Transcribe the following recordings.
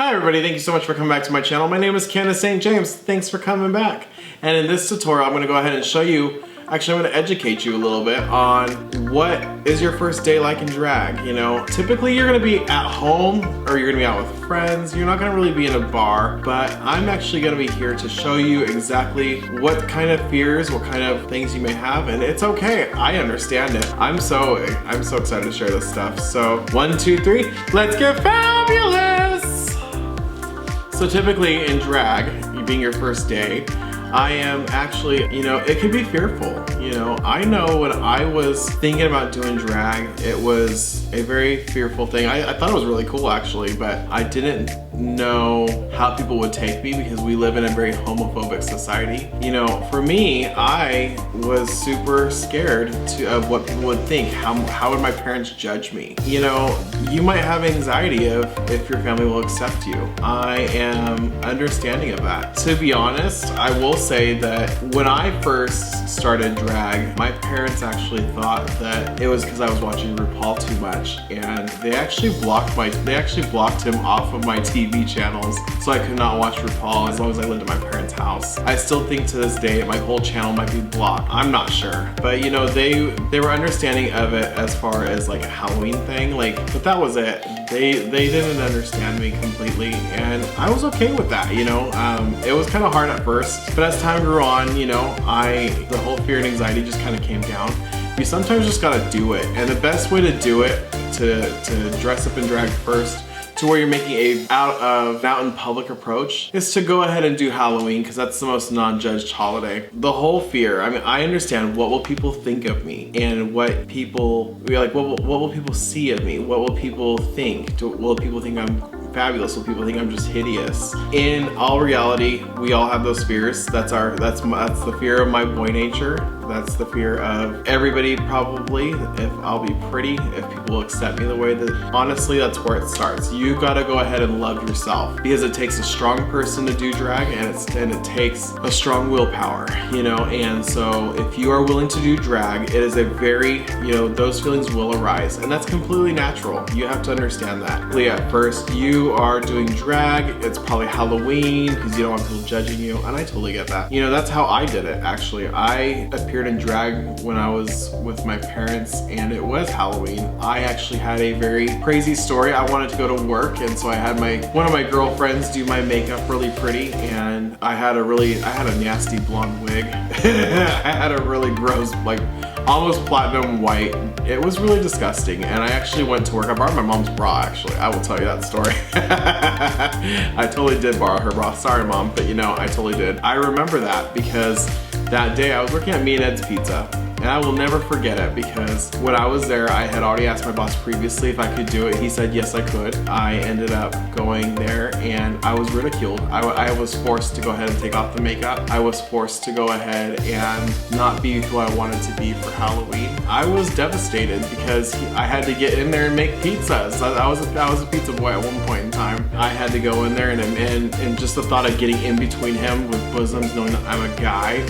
Hi everybody, thank you so much for coming back to my channel. My name is Candace St. James. Thanks for coming back. And in this tutorial, I'm going to go ahead and show you, actually I'm going to educate you a little bit on what is your first day like in drag. You know, typically you're going to be at home or you're going to be out with friends. You're not going to really be in a bar, but I'm actually going to be here to show you exactly what kind of fears, what kind of things you may have, and it's okay. I understand it. I'm so excited to share this stuff. So 1, 2, 3, let's get fabulous! So typically in drag, being your first day, I am actually, you know, it can be fearful. You know, I know when I was thinking about doing drag, it was a very fearful thing. I thought it was really cool actually, but I didn't know how people would take me because we live in a very homophobic society. You know, for me, I was super scared of what people would think. How would my parents judge me? You know, you might have anxiety of if your family will accept you. I am understanding of that. To be honest, I will say that when I first started drag, my parents actually thought that it was because I was watching RuPaul too much, and they actually blocked him off of my TV channels, so I could not watch RuPaul as long as I lived at my parents' house. I still think to this day my whole channel might be blocked. I'm not sure, but you know, they were understanding of it as far as like a Halloween thing, like, but that was it. They didn't understand me completely, and I was okay with that. You know, it was kind of hard at first, but as time grew on, you know, the whole fear and anxiety just kind of came down. You sometimes just gotta do it, and the best way to do it, to dress up in drag first, to where you're making a out in public approach, is to go ahead and do Halloween, because that's the most non-judged holiday. The whole fear, I mean, I understand what will people think of me, and what people, like, what will people see of me? What will people think? Will people think I'm fabulous? Will people think I'm just hideous? In all reality, we all have those fears. That's the fear of my boy nature. That's the fear of everybody probably, if I'll be pretty, if people will accept me the way that, honestly, that's where it starts. You gotta go ahead and love yourself, because it takes a strong person to do drag, and it takes a strong willpower, you know, and so if you are willing to do drag, it is a very, you know, those feelings will arise, and that's completely natural. You have to understand that. At first, you are doing drag, it's probably Halloween, because you don't want people judging you, and I totally get that. You know, that's how I did it, actually. I appeared in drag when I was with my parents, and it was Halloween. I actually had a very crazy story. I wanted to go to work, and so I had one of my girlfriends do my makeup really pretty, and I had a nasty blonde wig. I had a really gross, like, almost platinum white. It was really disgusting, and I actually went to work. I borrowed my mom's bra, actually. I will tell you that story. I totally did borrow her bra. Sorry, Mom, but you know, I totally did. I remember that because that day I was working at Me and Ed's Pizza, and I will never forget it, because when I was there, I had already asked my boss previously if I could do it. He said yes, I could. I ended up going there, and I was ridiculed. I was forced to go ahead and take off the makeup. I was forced to go ahead and not be who I wanted to be for Halloween. I was devastated because I had to get in there and make pizzas. I was a pizza boy at one point in time. I had to go in there, and just the thought of getting in between him with bosoms, knowing that I'm a guy,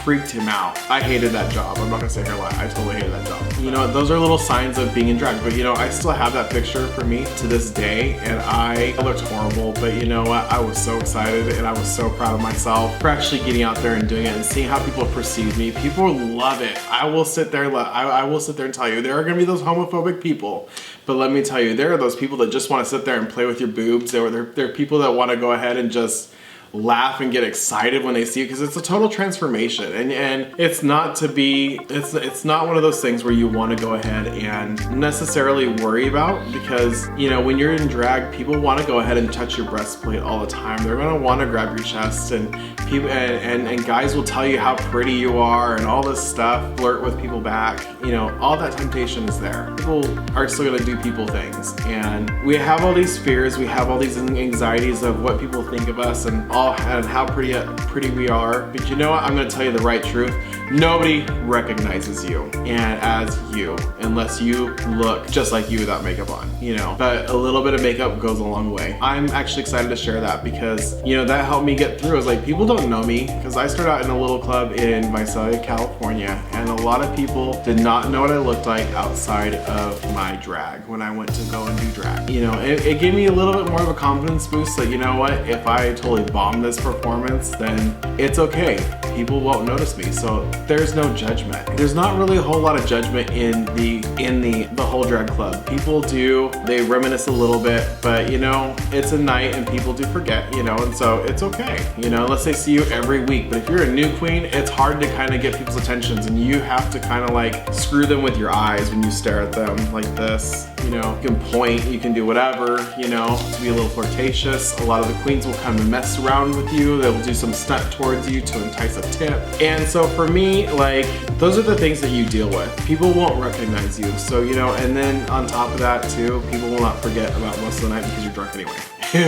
freaked him out. I hated that job. I'm not gonna say here lie. I totally hated that job. You know, those are little signs of being in drag, but you know, I still have that picture for me to this day, and I looked horrible, but you know what? I was so excited, and I was so proud of myself for actually getting out there and doing it and seeing how people perceive me. People love it. I will sit there and tell you, there are gonna be those homophobic people, but let me tell you, there are those people that just wanna sit there and play with your boobs. There are people that wanna go ahead and just laugh and get excited when they see you, because it's a total transformation, and it's not one of those things where you want to go ahead and necessarily worry about, because you know, when you're in drag, people want to go ahead and touch your breastplate all the time. They're going to want to grab your chest, and people and guys will tell you how pretty you are and all this stuff, flirt with people back. You know, all that temptation is there. People are still going to do people things, and we have all these fears, we have all these anxieties of what people think of us and how pretty we are. But you know what? I'm gonna tell you the right truth. nobody recognizes you and as you unless you look just like you without makeup on, you know. But a little bit of makeup goes a long way. I'm actually excited to share that because, you know, that helped me get through. It's like, people don't know me because I started out in a little club in Visalia, California, and a lot of people did not know what I looked like outside of my drag when I went to go and do drag. You know, it gave me a little bit more of a confidence boost that, you know what, if I totally bomb this performance, then it's okay. People won't notice me. So there's no judgment. There's not really a whole lot of judgment in the whole drag club. People do, they reminisce a little bit, but you know, it's a night and people do forget, you know, and so it's okay. You know, unless they see you every week. But if you're a new queen, it's hard to kind of get people's attentions, and you have to kind of like screw them with your eyes when you stare at them like this. You know, you can point, you can do whatever, you know, to be a little flirtatious. A lot of the queens will come and mess around with you. They will do some stunt towards you to entice a tip. And so for me, like, those are the things that you deal with. People won't recognize you. So, you know, and then on top of that too, people will not forget about most of the night because you're drunk anyway.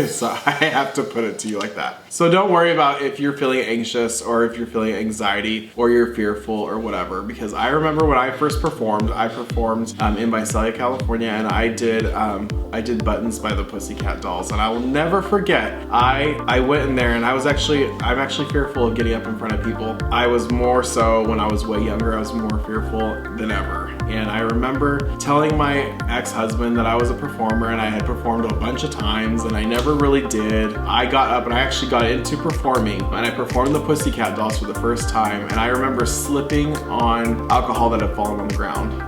So I have to put it to you like that. So don't worry about if you're feeling anxious or if you're feeling anxiety or you're fearful or whatever, because I remember when I first performed, I performed in Visalia, California, and I did Buttons by the Pussycat Dolls, and I will never forget, I went in there and I'm actually fearful of getting up in front of people. I was more so when I was way younger, I was more fearful than ever. And I remember telling my ex-husband that I was a performer and I had performed a bunch of times and I never really did. I got up and I actually got into performing, and I performed the Pussycat Dolls for the first time, and I remember slipping on alcohol that had fallen on the ground.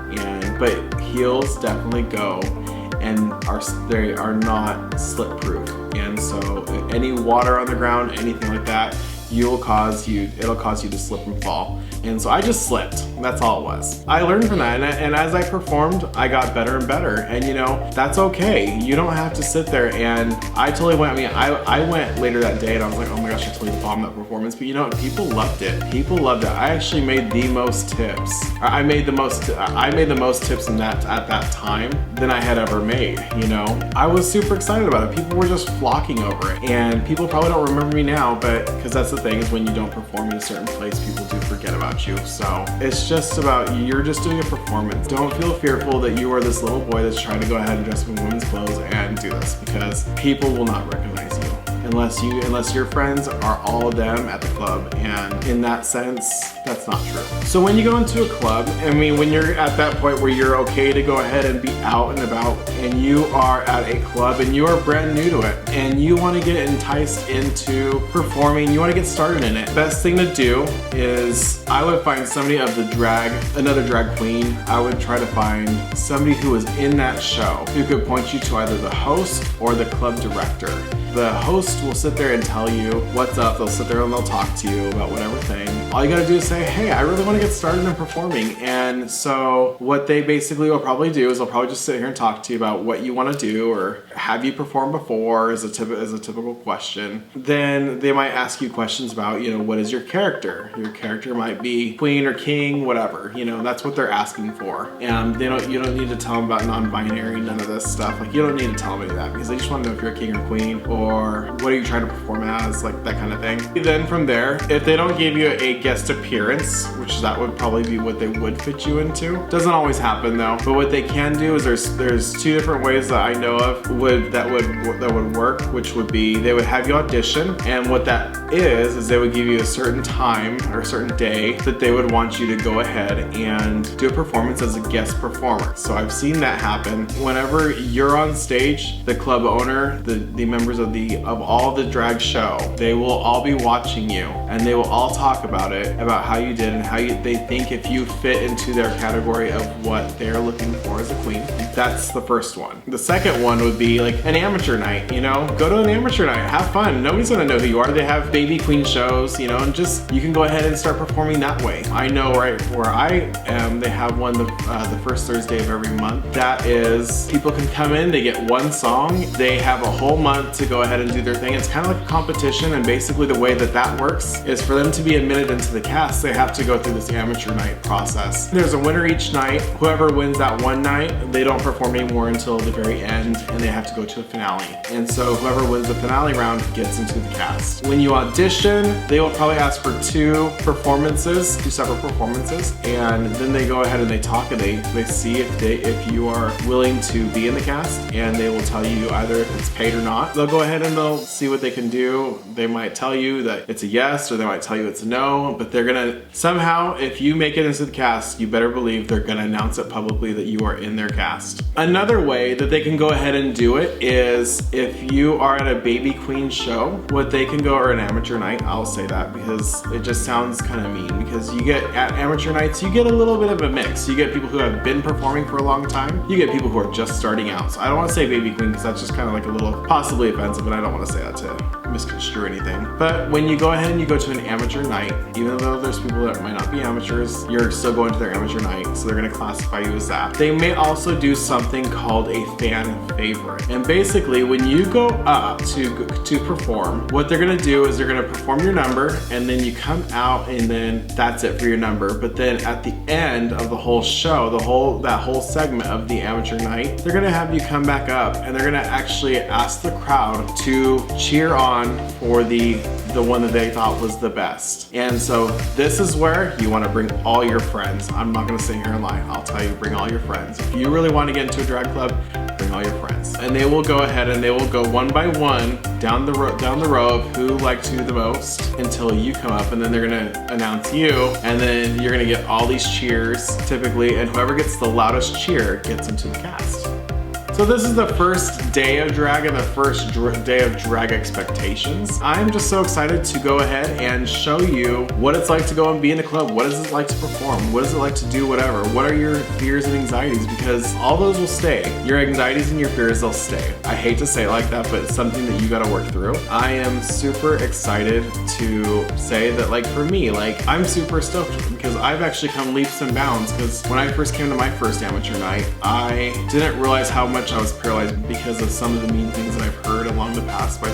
But heels definitely go and they are not slip proof. And so any water on the ground, anything like that, it'll cause you to slip and fall. And so I just slipped. That's all it was. I learned from that, and as I performed, I got better and better. And you know, that's okay. You don't have to sit there. And I totally went, I went later that day and I was like, oh my gosh, I totally bombed that performance. But you know what? People loved it. People loved it. I actually made the most tips. I made the most tips in that at that time than I had ever made, you know? I was super excited about it. People were just flocking over it. And people probably don't remember me now, but because that's the thing, is when you don't perform in a certain place, people do forget about you. So it's just about, you're just doing a performance. Don't feel fearful that you are this little boy that's trying to go ahead and dress up in women's clothes and do this, because people will not recognize you unless your friends are all of them at the club, and in that sense, that's not true. So when you go into a club, I mean, when you're at that point where you're okay to go ahead and be out and about, and you are at a club and you are brand new to it, and you want to get enticed into performing, you want to get started in it, best thing to do is I would find somebody of the another drag queen. I would try to find somebody who was in that show who could point you to either the host or the club director. The host will sit there and tell you what's up. They'll sit there and they'll talk to you about whatever thing. All you gotta do is say, hey, I really want to get started in performing. And so what they basically will probably do is they'll probably just sit here and talk to you about what you want to do, or have you performed before is a typical question. Then they might ask you questions about, you know, what is your character? Your character might be queen or king, whatever. You know, that's what they're asking for. And you don't need to tell them about non-binary, none of this stuff. Like, you don't need to tell them any of that, because they just want to know if you're a king or queen, or what are you trying to perform as, like that kind of thing. Then from there, if they don't give you a guest appearance, which that would probably be what they would fit you into. Doesn't always happen though, but what they can do is there's two different ways that I know of that would work, which would be they would have you audition, and what that is they would give you a certain time or a certain day that they would want you to go ahead and do a performance as a guest performer. So I've seen that happen. Whenever you're on stage, the club owner, the members of all the drag show, they will all be watching you, and they will all talk about it, about how you did and how they think if you fit into their category of what they're looking for as a queen. That's the first one. The second one would be like an amateur night, you know? Go to an amateur night, have fun. Nobody's gonna know who you are. They have baby queen shows, you know, and just, you can go ahead and start performing that way. I know right where I am, they have one the first Thursday of every month. That is, people can come in, they get one song, they have a whole month to go ahead and do their thing. It's kind of like a competition, and basically the way that works is for them to be admitted into the cast, they have to go through this amateur night process. There's a winner each night. Whoever wins that one night, they don't perform anymore until the very end, and they have to go to a finale. And so whoever wins the finale round gets into the cast. When you audition, they will probably ask for two separate performances, and then they go ahead and they talk and they see if you are willing to be in the cast, and they will tell you either if it's paid or not. They'll go ahead and they'll see what they can do. They might tell you that it's a yes, or they might tell you it's a no, but they're gonna somehow, if you make it into the cast, you better believe they're gonna announce it publicly that you are in their cast. Another way that they can go ahead and do it is if you are at a baby queen show, what they can go, or an amateur night, I'll say that because it just sounds kind of mean, because you get at amateur nights, you get a little bit of a mix. You get people who have been performing for a long time, you get people who are just starting out. So I don't want to say baby queen because that's just kind of like a little possibly offensive, and I don't want to say that to misconstrue anything. But when you go ahead and you go to an amateur night, even though there's people that might not be amateurs, you're still going to their amateur night, so they're going to classify you as that. They may also do something called a fan favorite, and basically when you go up to perform, what they're going to do is they're going to perform your number, and then you come out, and then that's it for your number. But then at the end of the whole show, that whole segment of the amateur night, they're going to have you come back up, and they're going to actually ask the crowd to cheer on for the one that they thought was the best. And so this is where you want to bring all your friends. I'm not going to sit here and lie. I'll tell you, bring all your friends. If you really want to get into a drag club, bring all your friends. And they will go ahead and they will go one by one down the row of who liked who the most until you come up, and then they're going to announce you, and then you're going to get all these cheers typically, and whoever gets the loudest cheer gets into the cast. So this is the first day of drag and the first day of drag expectations. I'm just so excited to go ahead and show you what it's like to go and be in a club. What is it like to perform? What is it like to do whatever? What are your fears and anxieties? Because all those will stay. Your anxieties and your fears, they'll stay. I hate to say it like that, but it's something that you gotta work through. I am super excited to say that, like, for me, like, I'm super stoked because I've actually come leaps and bounds, because when I first came to my first amateur night, I didn't realize how much I was paralyzed because of some of the mean things that I've heard along the past by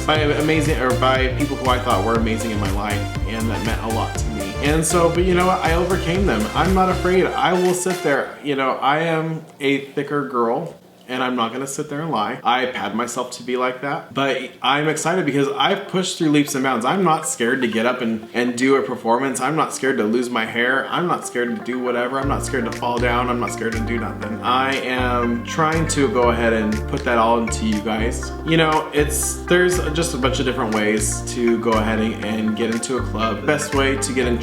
people who I thought were amazing in my life and that meant a lot to me. And so, but you know what, I overcame them. I'm not afraid. I will sit there. You know, I am a thicker girl, and I'm not gonna sit there and lie. I pad myself to be like that, but I'm excited because I've pushed through leaps and bounds. I'm not scared to get up and do a performance. I'm not scared to lose my hair. I'm not scared to do whatever. I'm not scared to fall down. I'm not scared to do nothing. I am trying to go ahead and put that all into you guys. You know, there's just a bunch of different ways to go ahead and get into a club. The best way to get in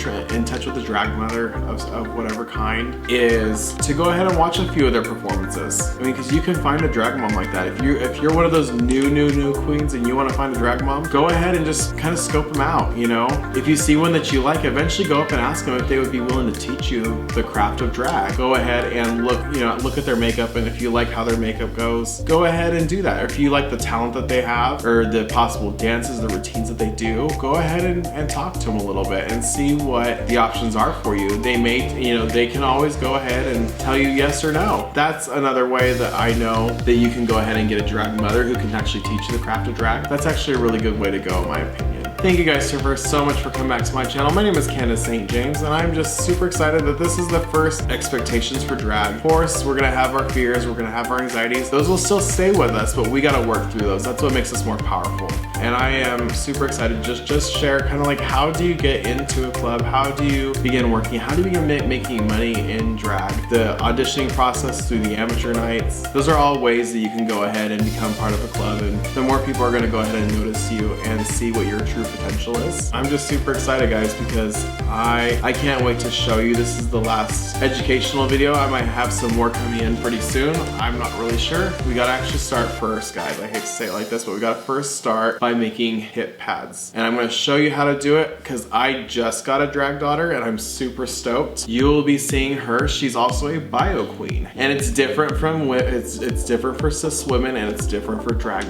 touch with a drag mother of whatever kind is to go ahead and watch a few of their performances. I mean, because you can find a drag mom like that. If you're one of those new queens and you want to find a drag mom, go ahead and just kind of scope them out, you know? If you see one that you like, eventually go up and ask them if they would be willing to teach you the craft of drag. Go ahead and look at their makeup, and if you like how their makeup goes, go ahead and do that. Or if you like the talent that they have, or the possible dances, the routines that they do, go ahead and talk to them a little bit and see what the options are for you. They can always go ahead and tell you yes or no. That's another way that I know that you can go ahead and get a drag mother who can actually teach you the craft of drag. That's actually a really good way to go, in my opinion. Thank you guys so much for coming back to my channel. My name is Candace St. James, and I'm just super excited that this is the first expectations for drag. Of course, we're gonna have our fears, we're gonna have our anxieties. Those will still stay with us, but we gotta work through those. That's what makes us more powerful. And I am super excited to just share kind of like, how do you get into a club? How do you begin working? How do you begin making money in drag? The auditioning process through the amateur nights. Those are all ways that you can go ahead and become part of a club, and the more people are gonna go ahead and notice you and see what your true potential is. I'm just super excited, guys, because I can't wait to show you. This is the last educational video. I might have some more coming in pretty soon. I'm not really sure. We gotta actually start first, guys. I hate to say it like this, but we gotta first start by making hip pads. And I'm gonna show you how to do it because I just got a drag daughter and I'm super stoked. You'll be seeing her. She's also a bio queen. And it's different from, it's different for cis women, and it's different for drag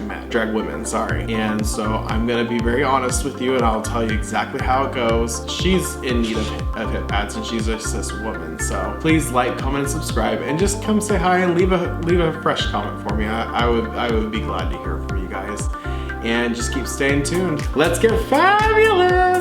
women, sorry. And so I'm gonna be very honest with you, and I'll tell you exactly how it goes. She's in need of hip pads, and she's a cis woman. So please like, comment, and subscribe, and just come say hi and leave a fresh comment for me. I would be glad to hear from you guys. And just keep staying tuned. Let's get fabulous!